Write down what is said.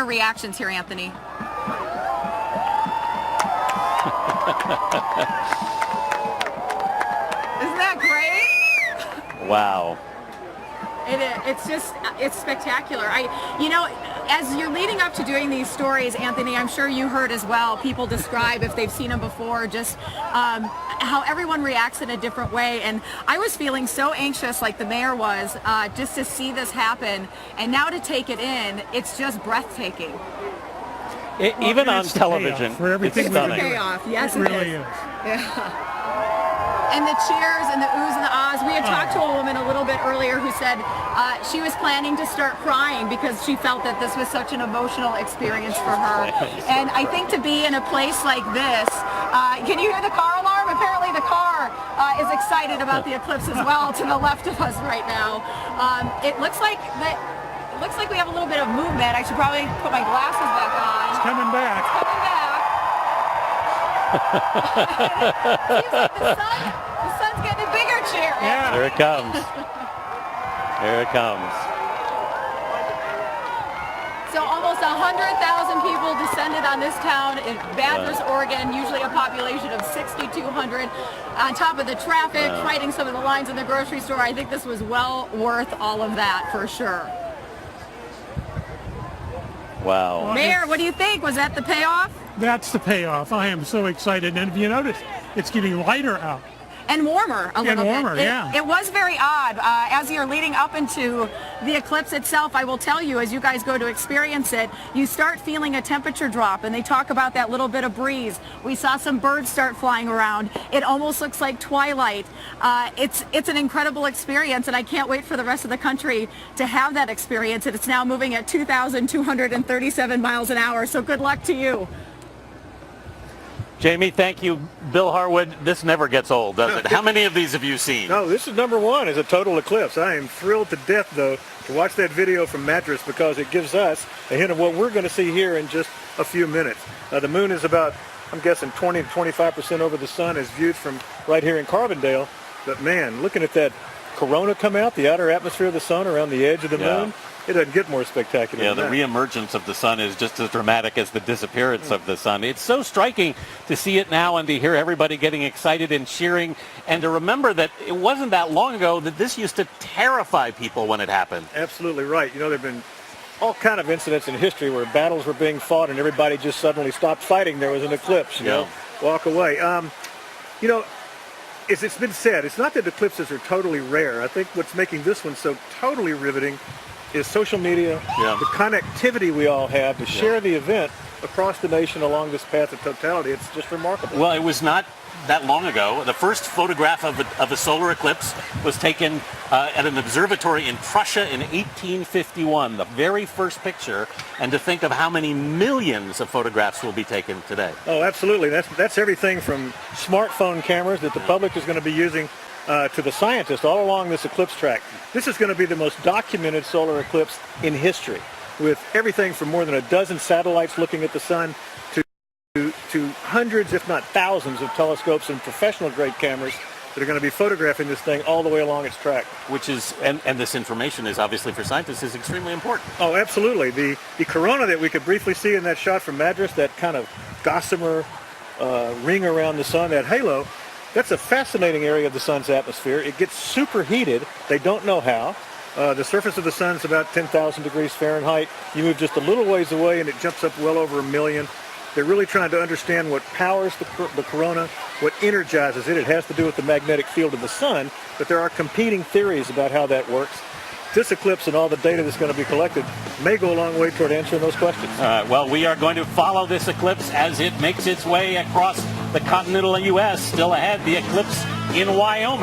Reactions here, Anthony. Isn't that great? Wow. It's spectacular. As you're leading up to doing these stories, Anthony, I'm sure you heard as well, people describe, if they've seen them before, just how everyone reacts in a different way. And I was feeling so anxious, like the mayor was, just to see this happen. And now to take it in, it's just breathtaking. Even on television, for everything it's a payoff. Yes, it really is. Yeah. And the cheers and the oohs and the ahs. We had talked to a woman a little bit earlier who said she was planning to start crying because she felt that this was such an emotional experience for her. And I think to be in a place like this, can you hear the car alarm? Apparently the car is excited about the eclipse as well to the left of us right now. It looks like we have a little bit of movement. I should probably put my glasses back on. It's coming back. It's coming back. Seems like the sun's getting a bigger chair. Yeah. Here it comes. Here it comes. So almost 100,000 people descended on this town in Badgers, Oregon, usually a population of 6,200. On top of the traffic, fighting some of the lines in the grocery store, I think this was well worth all of that for sure. Wow. Mayor, what do you think? Was that the payoff? That's the payoff. I am so excited. And if you notice, it's getting lighter out. And warmer a little warmer, bit. yeah. It was very odd. As you're leading up into the eclipse itself, I will tell you, as you guys go to experience it, you start feeling a temperature drop, and they talk about that little bit of breeze. We saw some birds start flying around. It almost looks like twilight. It's an incredible experience, and I can't wait for the rest of the country to have that experience. And it's now moving at 2,237 miles an hour, so good luck to you. Jamie, thank you. Bill Harwood, this never gets old, does it? How many of these have you seen? No, this is number one as a total eclipse. I am thrilled to death, though, to watch that video from Madras because it gives us a hint of what we're going to see here in just a few minutes. The moon is about, I'm guessing, 20 to 25% over the sun as viewed from right here in Carbondale. But, man, looking at that corona come out, the outer atmosphere of the sun around the edge of the moon, it doesn't get more spectacular Yeah, than the that. reemergence of the sun is just as dramatic as the disappearance of the sun. It's so striking to see it now and to hear everybody getting excited and cheering, and to remember that it wasn't that long ago that this used to terrify people when it happened. Absolutely right. You know, there have been all kind of incidents in history where battles were being fought and everybody just suddenly stopped fighting. There was an eclipse, you know, walk away. You know, as it's been said, it's not that eclipses are totally rare. I think what's making this one so totally riveting is social media, the connectivity we all have to share the event across the nation along this path of totality. It's just remarkable. Well, it was not that long ago. The first photograph of a solar eclipse was taken at an observatory in Prussia in 1851, the very first picture, and to think of how many millions of photographs will be taken today. Oh, absolutely. That's everything from smartphone cameras that the public is going to be using to the scientists all along this eclipse track. This is going to be the most documented solar eclipse in history, with everything from more than a dozen satellites looking at the sun to hundreds, if not thousands, of telescopes and professional-grade cameras that are going to be photographing this thing all the way along its track. Which is, and this information is obviously for scientists, is extremely important. Oh, absolutely. The corona that we could briefly see in that shot from Madras, that kind of gossamer ring around the sun, that halo, that's a fascinating area of the sun's atmosphere. It gets superheated. They don't know how. The surface of the sun is about 10,000 degrees Fahrenheit. You move just a little ways away and it jumps up well over 1 million. They're really trying to understand what powers the corona, what energizes it. It has to do with the magnetic field of the sun, but there are competing theories about how that works. This eclipse and all the data that's going to be collected may go a long way toward answering those questions. All right, well, we are going to follow this eclipse as it makes its way across the continental U.S. Still ahead, the eclipse in Wyoming.